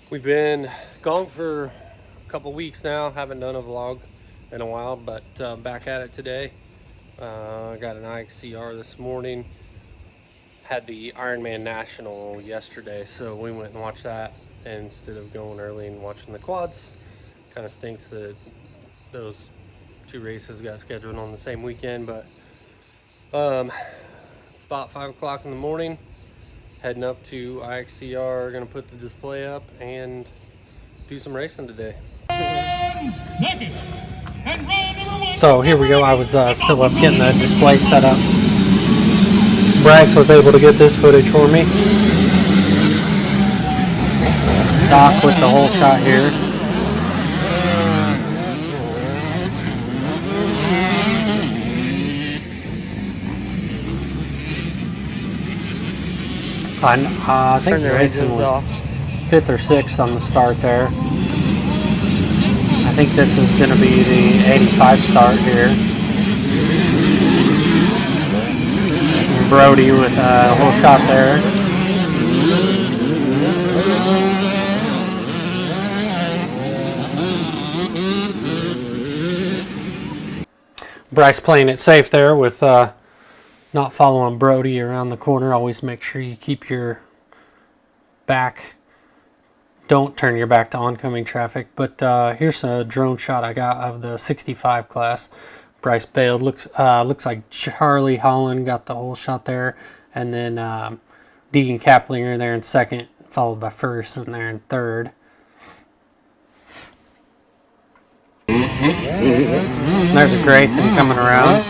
We've been gone for a couple weeks now. Haven't done a vlog in a while, but back at it today. I got an IXCR this morning. Had the Ironman National yesterday, so we went and watched that instead of going early and watching the quads. Kind of stinks that those two races got scheduled on the same weekend, but it's about 5 o'clock in the morning. Heading up to IXCR, gonna put the display up and do some racing today. So here we go. I was still up getting the display set up. Bryce was able to get this footage for me. Doc with the whole shot here. I think Grayson was 5th or 6th on the start there. I think this is going to be the 85 start here. And Brody with a whole shot there. Bryce playing it safe there with not following Brody around the corner. Always make sure you keep your back. Don't turn your back to oncoming traffic. But here's a drone shot I got of the 65 class. Bryce bailed. Looks like Charlie Holland got the whole shot there. And then Deegan Kaplinger there in 2nd, followed by Ferguson there in 3rd. There's a Grayson coming around.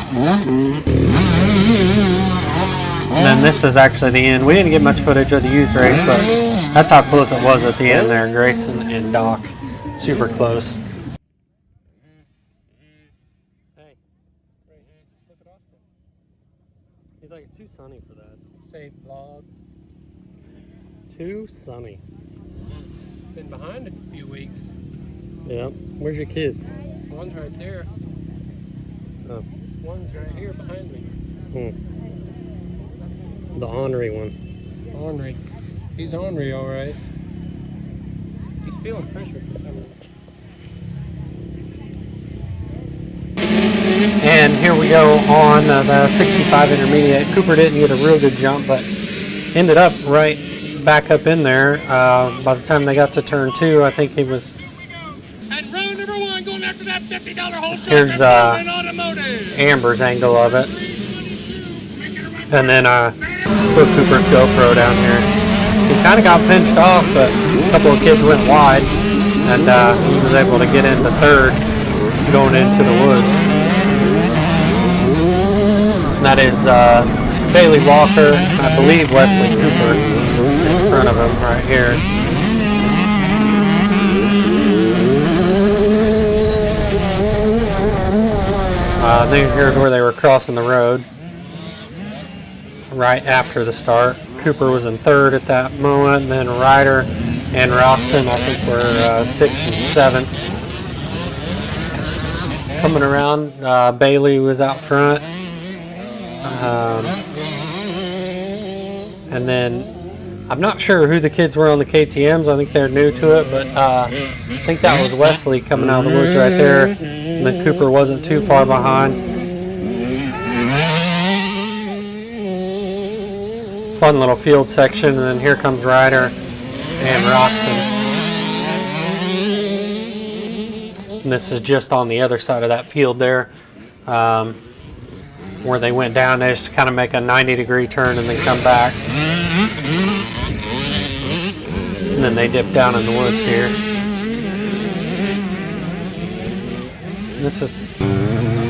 And then this is actually the end. We didn't get much footage of the youth race, but that's how close it was at the end there. Grayson and Doc, super close. Hey, look at Austin. He's like, it's too sunny for that. Say vlog. Too sunny. Been behind a few weeks. Yeah. Where's your kids? One's right there. Oh. One's right here behind me. The ornery one. Ornery. He's ornery, all right. He's feeling pressure for some reason. And here we go on the 65 intermediate. Cooper didn't get a real good jump, but ended up right back up in there. By the time they got to turn 2, I think he was. And round number 1 going after that $50 whole shot. Here's Amber's angle of it. And then put Cooper's GoPro down here. He kind of got pinched off, but a couple of kids went wide, and he was able to get into 3rd going into the woods. And that is Bailey Walker, I believe Wesley Cooper in front of him right here. Here's where they were crossing the road. Right after the start. Cooper was in 3rd at that moment, and then Ryder and Roxon, I think, were 6th and 7th. Coming around, Bailey was out front. And then, I'm not sure who the kids were on the KTMs. I think they're new to it, but I think that was Wesley coming out of the woods right there. And then Cooper wasn't too far behind. Fun little field section, and then here comes Ryder and Roxon. And this is just on the other side of that field there, where they went down. They just kind of make a 90-degree turn and then come back. And then they dip down in the woods here. And this is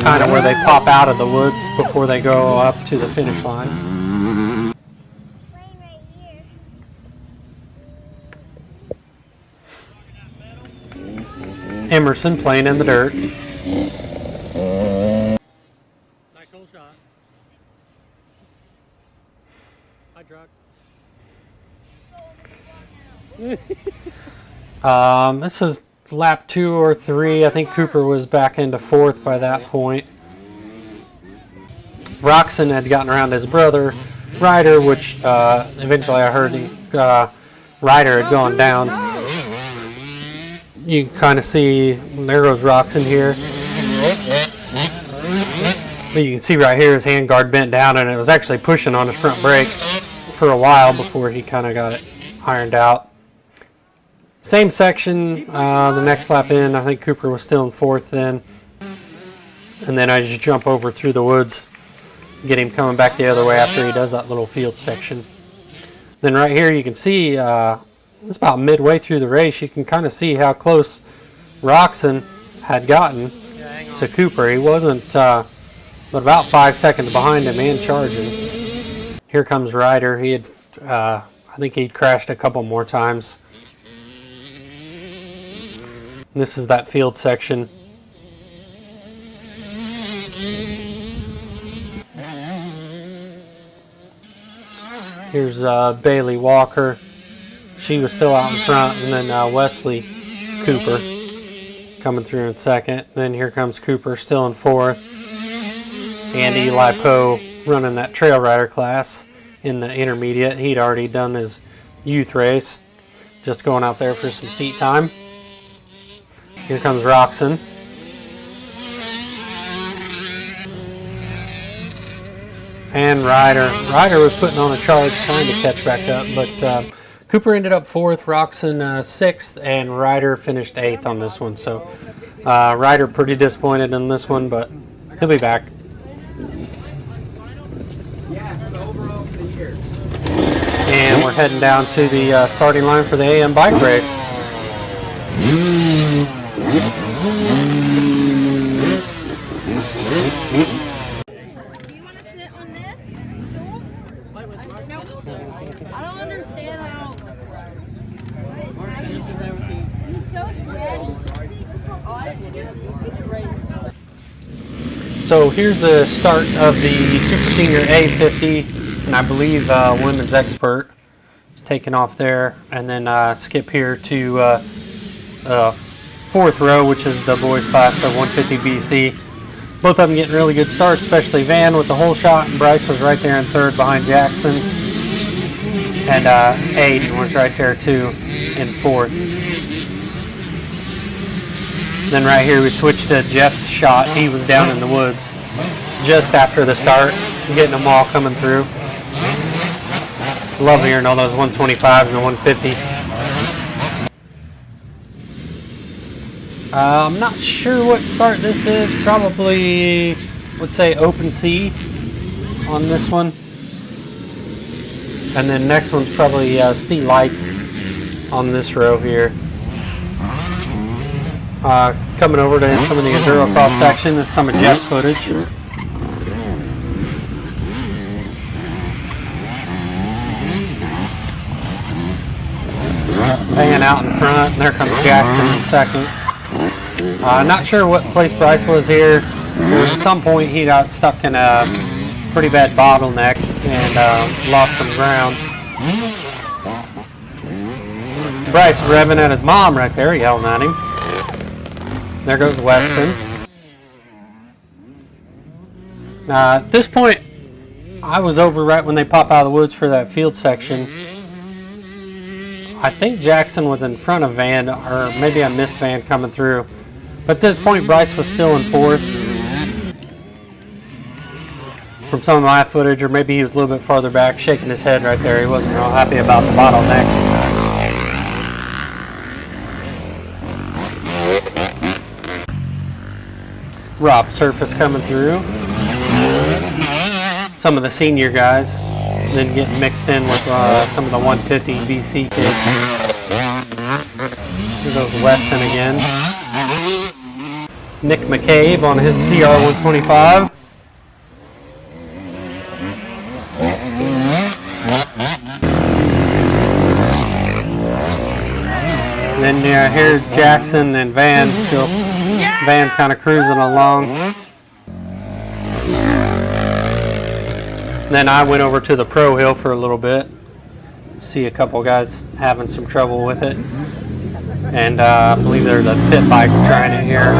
kind of where they pop out of the woods before they go up to the finish line. Emerson playing in the dirt. Nice whole shot. Hi, Drug. This is lap 2 or 3. I think Cooper was back into 4th by that point. Roxon had gotten around his brother, Ryder, which eventually I heard Ryder had gone down. You can kind of see, there goes Roxon here. But you can see right here his handguard bent down, and it was actually pushing on his front brake for a while before he kind of got it ironed out. Same section, the next lap in, I think Cooper was still in 4th then. And then I just jump over through the woods, get him coming back the other way after he does that little field section. Then right here you can see, it's about midway through the race, you can kind of see how close Roxon had gotten to Cooper. He wasn't but about 5 seconds behind him and charging. Here comes Ryder. He had, I think he'd crashed a couple more times. And this is that field section. Here's Bailey Walker. She was still out in front, and then Wesley Cooper coming through in 2nd. Then here comes Cooper still in 4th. And Eli Poe running that trail rider class in the intermediate. He'd already done his youth race, just going out there for some seat time. Here comes Roxon. And Ryder. Ryder was putting on a charge trying to catch back up, but Cooper ended up 4th, Roxon 6th, and Ryder finished 8th on this one. So Ryder pretty disappointed in this one, but he'll be back. And we're heading down to the starting line for the AM bike race. I don't understand how you're so sweaty. So here's the start of the Super Senior A50, and I believe Women's Expert is taking off there, and then skip here to 4th row, which is the boys class, the 150 BC. Both of them getting really good starts, especially Van with the whole shot, and Bryce was right there in 3rd behind Jackson. And Aiden was right there too in 4th. Then right here we switched to Jeff's shot. He was down in the woods just after the start, getting them all coming through. Love hearing all those 125s and 150s. I'm not sure what start this is. Probably, would say open C on this one. And then next one's probably C lights on this row here. Coming over to some of the enduro cross section. This is some of Jeff's footage. Hanging out in front. And there comes Jackson in 2nd. Not sure what place Bryce was here. There was at some point he got stuck in a pretty bad bottleneck and lost some ground. Bryce revving at his mom right there, yelling at him. There goes Weston. At this point, I was over right when they pop out of the woods for that field section. I think Jackson was in front of Van, or maybe I missed Van coming through. But at this point, Bryce was still in 4th. From some of my footage, or maybe he was a little bit farther back, shaking his head right there. He wasn't real happy about the bottlenecks. Rob Surface coming through. Some of the senior guys, then getting mixed in with some of the 150 BC kids. Here goes Weston again. Nick McCabe on his CR 125. Then here's Jackson and Van still. Van kind of cruising along. Then I went over to the Pro Hill for a little bit. See a couple guys having some trouble with it. And I believe there's a pit bike trying it here.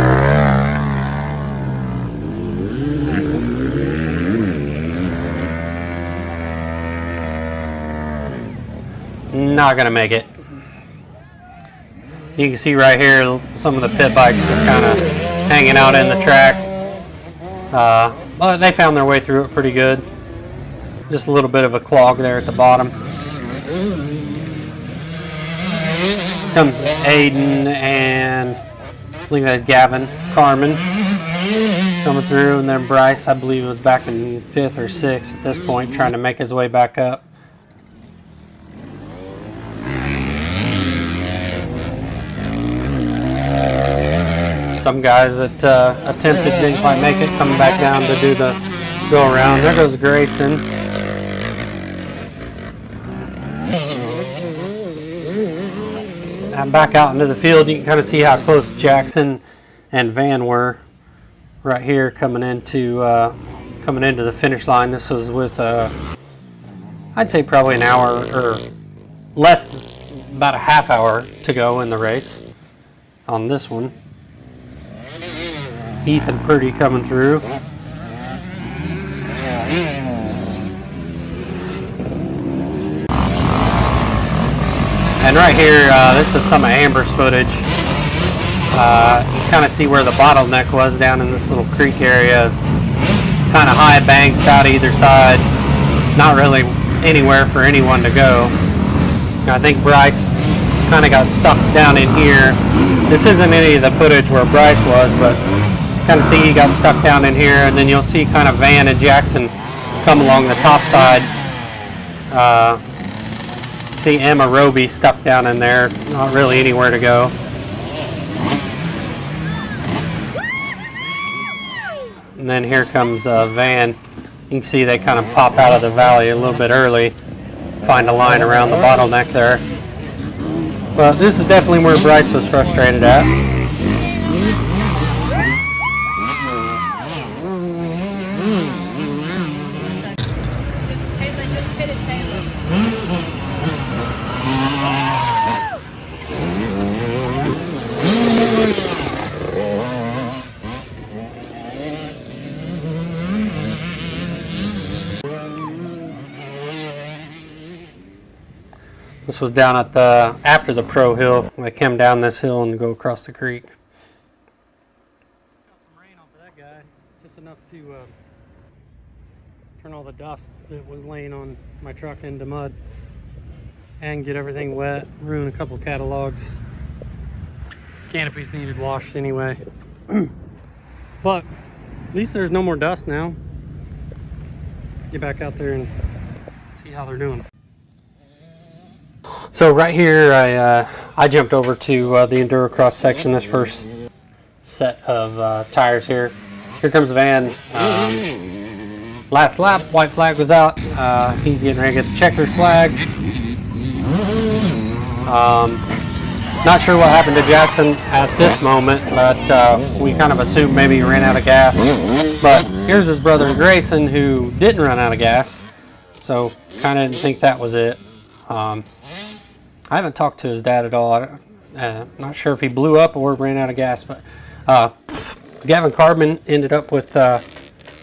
Not gonna make it. You can see right here some of the pit bikes just kind of hanging out in the track. But they found their way through it pretty good. Just a little bit of a clog there at the bottom. Comes Aiden and I believe that Gavin Carmen coming through, and then Bryce, I believe, was back in 5th or 6th at this point, trying to make his way back up. Some guys that attempted didn't quite make it, coming back down to do the go around. There goes Grayson. And back out into the field, you can kind of see how close Jackson and Van were right here coming into the finish line. This was with I'd say probably an hour or less, about a half hour to go in the race on this one. Ethan Purdy coming through. And right here, this is some of Amber's footage. You kind of see where the bottleneck was down in this little creek area. Kind of high banks out either side. Not really anywhere for anyone to go. I think Bryce kind of got stuck down in here. This isn't any of the footage where Bryce was, but kind of see he got stuck down in here, and then you'll see kind of Van and Jackson come along the top side. See Emma Roby stuck down in there, not really anywhere to go. And then here comes Van. You can see they kind of pop out of the valley a little bit early, find a line around the bottleneck there. But this is definitely where Bryce was frustrated at. This was down at after the Pro Hill. They came down this hill and go across the creek. Got some rain off of that guy, just enough to turn all the dust that was laying on my truck into mud and get everything wet, ruin a couple catalogs. Canopies needed washed anyway. But at least there's no more dust now. Get back out there and see how they're doing. So right here, I jumped over to the Enduro Cross section, this first set of tires here. Here comes Van. Last lap, white flag was out. He's getting ready to get the checkered flag. Not sure what happened to Jackson at this moment, but we kind of assumed maybe he ran out of gas. But here's his brother Grayson, who didn't run out of gas, so kind of didn't think that was it. I haven't talked to his dad at all. Not sure if he blew up or ran out of gas, but Gavin Carmen ended up with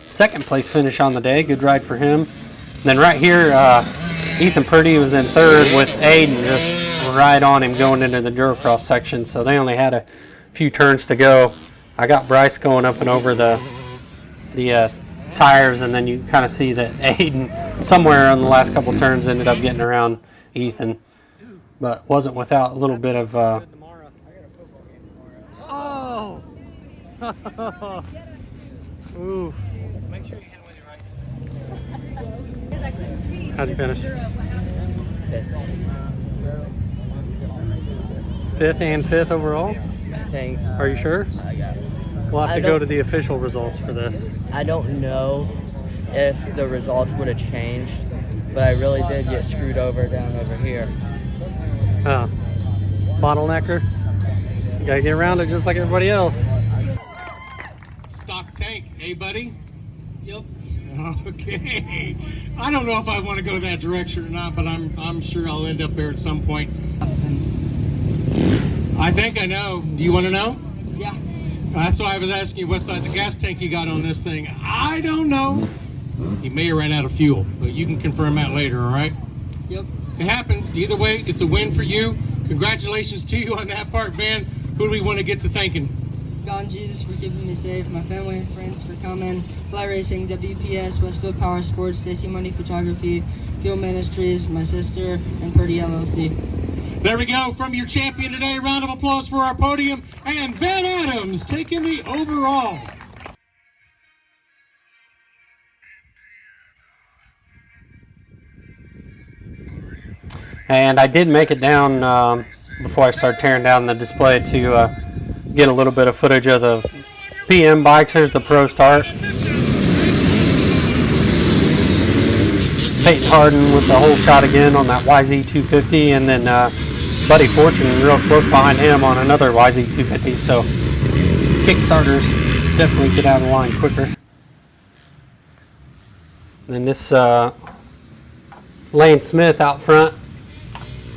second place finish on the day. Good ride for him. And then right here, Ethan Purdy was in third with Aiden just right on him going into the Enduro Cross section, so they only had a few turns to go. I got Bryce going up and over the tires, and then you kind of see that Aiden somewhere on the last couple turns ended up getting around Ethan, but wasn't without a little bit of oh ooh. Make sure you hit with your right. How'd you finish? Fifth and fifth overall? I think. Are you sure? We'll have to go to the official results for this. I don't know if the results would have changed, but I really did get screwed over down over here. Bottlenecker. You gotta get around it just like everybody else. Stock tank, hey buddy? Yep. Okay. I don't know if I want to go that direction or not, but I'm sure I'll end up there at some point. I think I know. Do you want to know? Yeah. That's why I was asking you what size of gas tank you got on this thing. I don't know. You may have ran out of fuel, but you can confirm that later, all right? Yep. It happens. Either way, it's a win for you. Congratulations to you on that part, Van. Who do we want to get to thanking? God and Jesus for keeping me safe, my family and friends for coming, Fly Racing, WPS, Westfield Power Sports, Stacy Money Photography, Fuel Ministries, my sister, and Purdy LLC. There we go. From your champion today, round of applause for our podium. And Van Adams taking the overall. And I did make it down before I start tearing down the display to get a little bit of footage of the PM bikes. Here's the Pro Start. Peyton Harden with the whole shot again on that YZ250, and then Buddy Fortune real close behind him on another YZ250. So Kickstarters definitely get out of the line quicker. And then this Lane Smith out front,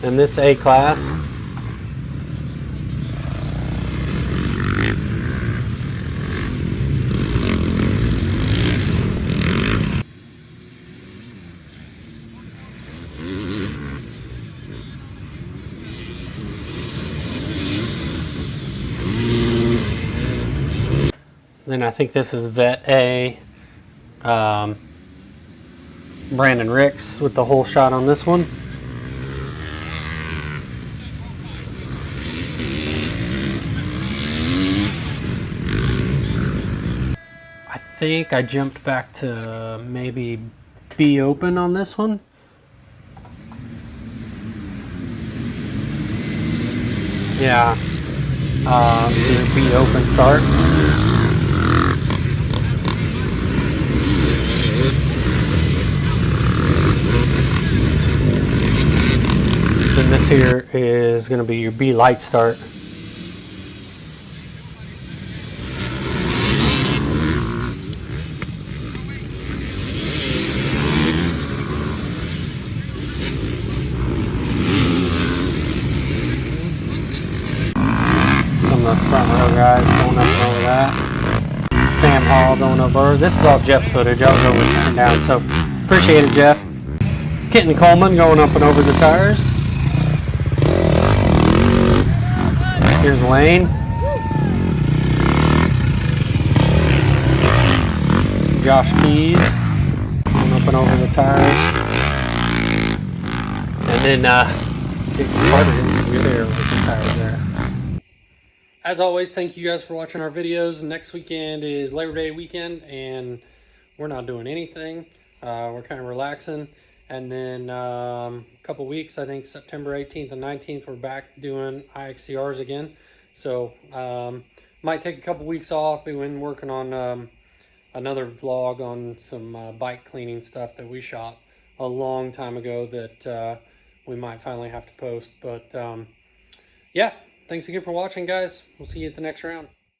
and this A-Class. Then I think this is Vet A. Brandon Ricks with the whole shot on this one. I think I jumped back to maybe B open on this one. Yeah, B open start. Then this here is going to be your B light start. Some of the front row guys going up over that. Sam Hall going over. This is all Jeff's footage. I was over turning down, so appreciate it, Jeff. Kitten Coleman going up and over the tires. Here's Lane. Josh Keys going up and over the tires. And then Jake Carter didn't see there with the tires there. As always, thank you guys for watching our videos. Next weekend is Labor Day weekend, and we're not doing anything. We're kind of relaxing. And then a couple weeks, I think September 18th and 19th, we're back doing IXCRs again. So might take a couple weeks off. Been working on another vlog on some bike cleaning stuff that we shot a long time ago that we might finally have to post. But yeah, thanks again for watching, guys. We'll see you at the next round.